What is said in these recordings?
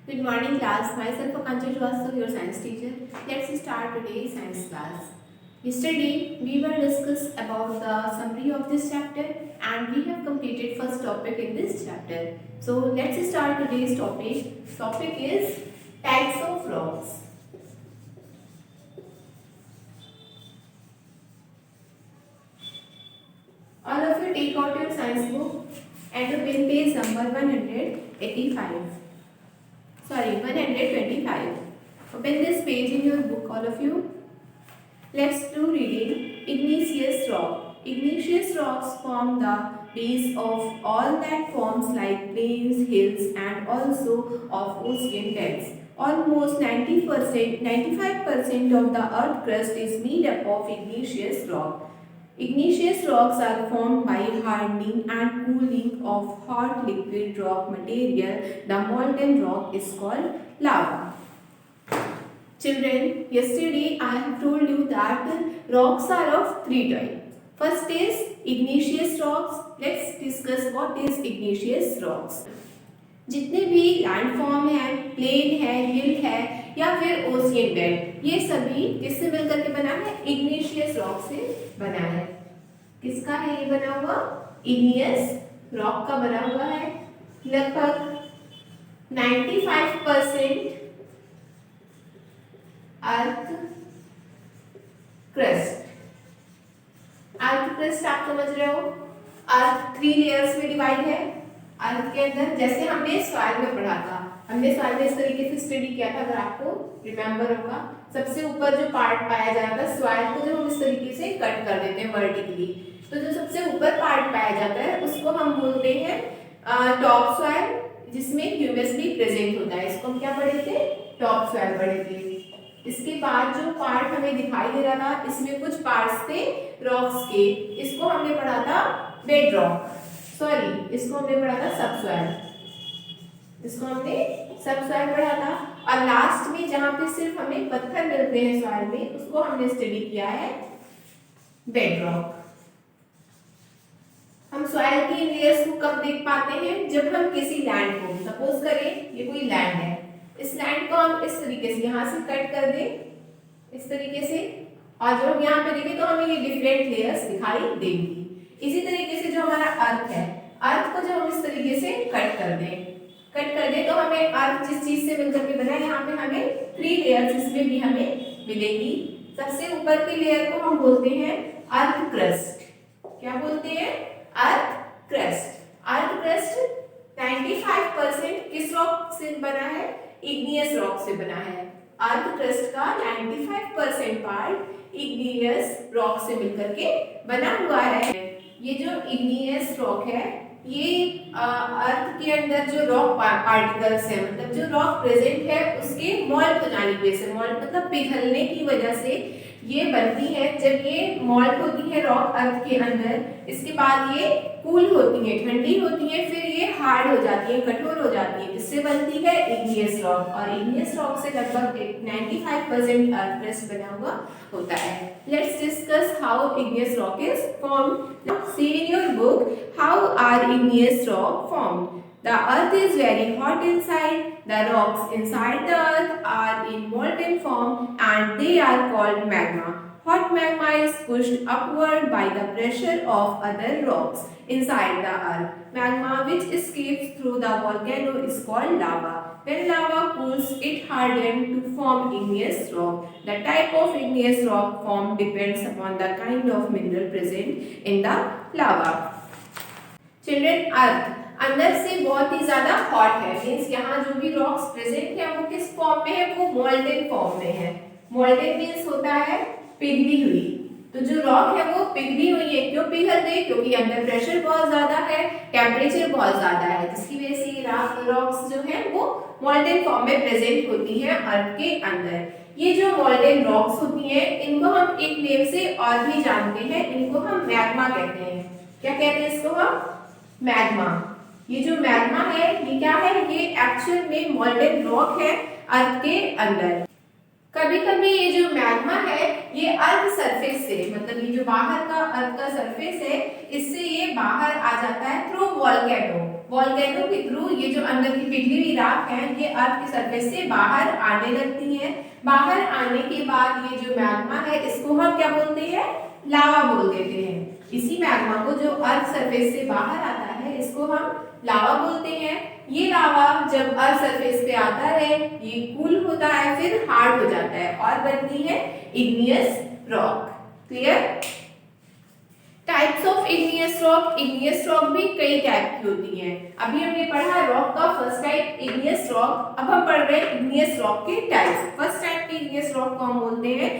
Good morning class, myself Akanksha Srivastava, your science teacher. Let's start today's science class. Yesterday we were discussed about the summary of this chapter and we have completed first topic in this chapter. So let's start today's topic. Topic is types of rocks. All of you take out your science book and open page number 185. Sorry, 125. Open this page in your book, all of you. Let's do reading. Igneous rock. Igneous rocks form the base of all that forms like plains, hills and also of ocean beds. Almost 90%, 95% of the earth crust is made up of igneous rock. Igneous rocks are formed by hardening and cooling of hot liquid rock material. The molten rock is called lava. Children, yesterday I have told you that rocks are of three types. First is igneous rocks. Let's discuss what is igneous rocks. जितने भी landform है, plane है, हिल है या फिर ocean bed, ये सभी किससे मिलकर के बना है? इग्निशियस रॉक से बना है। किसका है ये बना हुआ? इग्नियस रॉक का बना हुआ है। लगभग 95% अर्थ क्रस्ट। अर्थ क्रस्ट आप समझ रहे हो? अर्थ 3 लेयर्स में डिवाइड है। अर्थ के अंदर जैसे हमने सॉइल में पढ़ा था, हमने सॉइल में इस तरीके से स्टडी किया था, अगर आपको रिमेम्बर होगा। सबसे ऊपर जो पार्ट पाया जाता है सॉइल को, जब हम इस तरीके से कट कर देते हैं वर्टिकली, तो जो सबसे ऊपर पार्ट पाया जाता है उसको हम बोलते हैं टॉप सॉइल, जिसमें ह्यूमस भी प्रेजेंट होता है। इसको हम क्या पढ़े थे? टॉप सॉइल पढ़े थे। इसके बाद जो पार्ट हमें दिखाई दे रहा था, इसमें कुछ पार्ट्स थे रॉक्स के, इसको हमने पढ़ा था बेड रॉक। सॉरी, इसको हमने पढ़ा था सबसॉइल। इसको हमने सबसॉइल पढ़ा था। और लास्ट में जहां पे सिर्फ हमें पत्थर मिलते हैं सॉइल में, उसको हमने स्टडी किया है बेड रॉक। हम सॉइल की लेयर्स को कब देख पाते हैं? जब हम किसी लैंड को, सपोज करें ये कोई लैंड है, इस लैंड को हम इस तरीके से यहाँ से कट कर दें, इस तरीके से, और जब हम यहाँ पे देखें तो हमें ये डिफरेंट लेयर्स दिखाई देंगी। इसी तरीके से जो हमारा अर्थ है, अर्थ को जब हम इस तरीके से कट कर दें तो हमें अर्थ जिस चीज से मिलकर के बना है, यहाँ पे हमें 3 लेयर्स इसमें भी हमें मिलेगी। सबसे ऊपर की लेयर को हम बोलते हैं अर्थ क्रस्ट। क्या बोलते हैं? Earth crust. अर्थ क्रस्ट 95% किस रॉक से बना है? इग्नियस रॉक से बना है। अर्थ क्रस्ट का 95% पार्ट इग्नियस रॉक से मिलकर के बना हुआ है। ये जो इग्नियस रॉक है, ये अर्थ के अंदर जो रॉक पार्टिकल्स है, मतलब जो रॉक प्रेजेंट है, उसके मॉल्ट हो जाने की वजह से, मॉल्ट मतलब पिघलने की वजह से ये बनती है। जब ये मॉल्ट होती है रॉक अर्थ के अंदर, इसके बाद ये कूल होती है, ठंडी होती है, फिर ये हार्ड हो जाती है, कठोर हो जाती है, इससे बनती है इग्नियस रॉक। और इग्नियस रॉक से लगभग 95% अर्थ क्रस्ट बना हुआ होता है। Let's discuss how igneous rock is formed. Now see in your book how are igneous rock formed. The earth is very hot inside. The rocks inside the earth are in molten form and they are called magma. Hot magma is pushed upward by the pressure of other rocks inside the earth. Magma which escapes through the volcano is called lava. When lava cools, it hardens to form igneous rock. The type of igneous rock formed depends upon the kind of mineral present in the lava. Children, earth अंदर से बहुत ही ज्यादा hot है, means यहाँ जो भी rocks present है वो किस फॉर्म में है? वो मोल्टेन फॉर्म में है। मोल्टेन मींस होता है पिघली हुई। तो जो रॉक है वो पिघली हुई है। क्यों पिघल गई? क्योंकि अंदर प्रेशर बहुत ज्यादा है, टेम्परेचर बहुत ज्यादा है, जिसकी वजह से ये रॉक्स जो है वो मोल्टेन फॉर्म में प्रेजेंट होती है अर्थ के अंदर। ये जो मोल्टेन रॉक्स होती हैं, इनको हम एक नेम से और भी जानते हैं, इनको हम मैग्मा कहते हैं। क्या कहते हैं इसको हम? मैग्मा। ये जो मैग्मा है, ये क्या है? ये एक्चुअल में मोल्टेन रॉक है अर्थ के अंदर। कभी कभी ये जो मैग्मा है ये अर्थ सरफेस से, मतलब ये जो बाहर का अर्थ का सरफेस है इससे ये बाहर आ जाता है थ्रू वॉल्केनो के थ्रू। ये जो अंदर की पिघली हुई राख है ये अर्थ की सरफेस से बाहर आने लगती है। बाहर आने के बाद ये जो मैग्मा है इसको हम क्या बोलते हैं, लावा बोल देते हैं। इसी मैग्मा को जो अर्थ सरफेस से बाहर आता है इसको हम लावा बोलते हैं। ये लावा जब अर्थ सरफेस पे आता है ये कूल होता है, फिर हार्ड हो जाता है और बनती है igneous rock. Clear? Types of igneous rock. Igneous rock भी कई टाइप की होती हैं। अभी हमने पढ़ा रॉक का फर्स्ट टाइप इग्नियस रॉक, अब हम पढ़ रहे हैं इग्नियस रॉक के टाइप्स। फर्स्ट टाइप के इग्नियस रॉक को हम बोलते हैं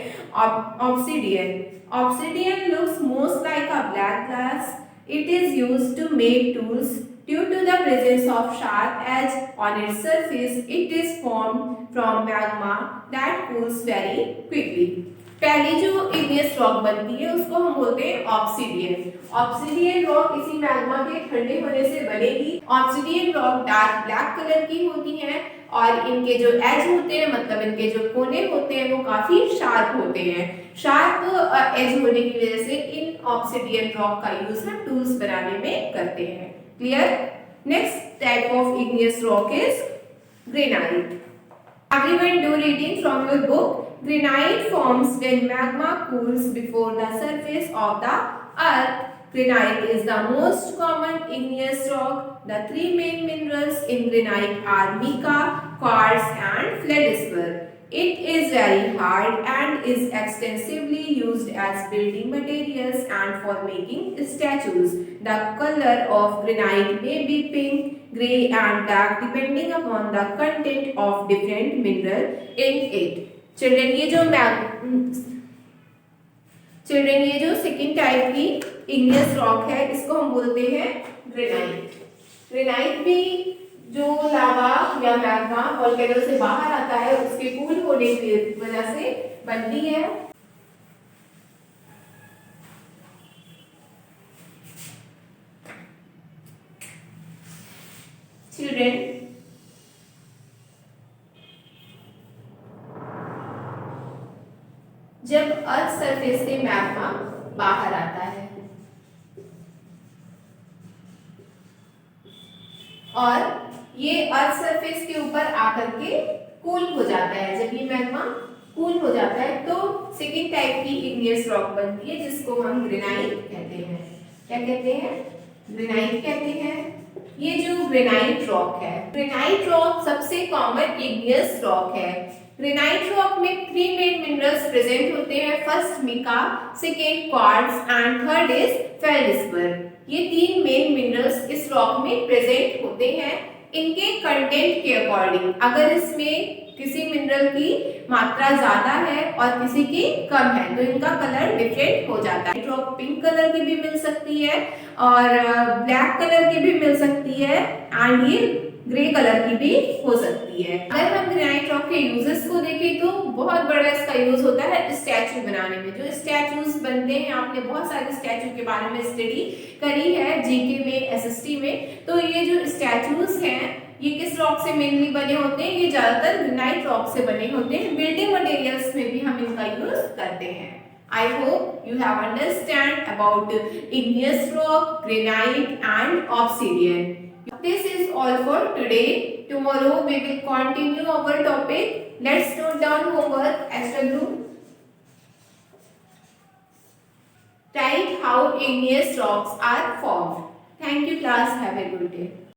obsidian. Obsidian looks most like a black glass. It is used to make tools. Due to the presence of sharp edge on its surface, it is formed from magma that cools very quickly. पहली जो igneous rock बनती है उसको हम बोलते हैं obsidian. Obsidian rock इसी magma के ठंडे होने से बनेगी। Obsidian rock dark black colour की होती है और इनके जो एज होते हैं, मतलब इनके जो कोने होते हैं वो काफी शार्प होते हैं। शार्प एज होने की वजह से इन ऑब्सिडियन रॉक का यूज हम टूल्स बनाने में करते हैं। Clear? Next type of igneous rock is granite. Everyone do reading from your book. Granite forms when magma cools before the surface of the earth. Granite is the most common igneous rock. The three main minerals in granite are mica, quartz and feldspar. It is very hard and is extensively used as building materials and for making statues. The color of granite may be pink, grey and dark depending upon the content of different mineral in it. Children, ये जो second type की igneous rock है इसको हम बोलते हैं granite. Granite भी जो लावा या मैग्मा वोल्केनो से बाहर आता है उसके कूल होने की वजह से बनती है। चिल्ड्रन, जब अर्थ सरफेस से मैग्मा बाहर आता है और ये अर्थ सरफेस के ऊपर आकर के कूल हो जाता है, जब ये मैग्मा कूल हो जाता है तो सेकेंड टाइप की इग्नियस रॉक बनती है जिसको हम ग्रेनाइट कहते हैं। क्या कहते हैं? ग्रेनाइट कहते हैं। ये जो ग्रेनाइट रॉक है, ग्रेनाइट रॉक सबसे कॉमन इग्नियस रॉक है। ग्रेनाइट रॉक में थ्री मेन मिनरल्स प्रेजेंट होते हैं। First mica, second quartz and third is feldspar. ये तीन मेन मिनरल्स इस रॉक में प्रेजेंट होते हैं। इनके कंटेंट के अकॉर्डिंग अगर इसमें किसी मिनरल की मात्रा ज्यादा है और किसी की कम है तो इनका कलर डिफरेंट हो जाता है। रॉक पिंक कलर की भी मिल सकती है और ब्लैक कलर की भी मिल सकती है एंड ये ग्रे कलर की भी हो सकती है। अगर हम ग्रेनाइट रॉक के यूजेस को देखें तो बहुत बड़ा इसका यूज होता है स्टैचू बनाने में। जो स्टैचूज बनते हैं, आपने बहुत सारे स्टैचू के बारे में स्टडी करी है जीके में, एसएसटी में। तो ये जो स्टैचूज हैं ये किस रॉक से मेनली बने होते हैं? ये ज्यादातर ग्रेनाइट रॉक से बने होते हैं। बिल्डिंग मटेरियल्स में भी हम इनका यूज करते हैं। I hope you have understand about igneous rock, granite and obsidian. This is all for today. Tomorrow we will continue our topic. Let's note down homework. SW. Write how igneous rocks are formed. Thank you class. Have a good day.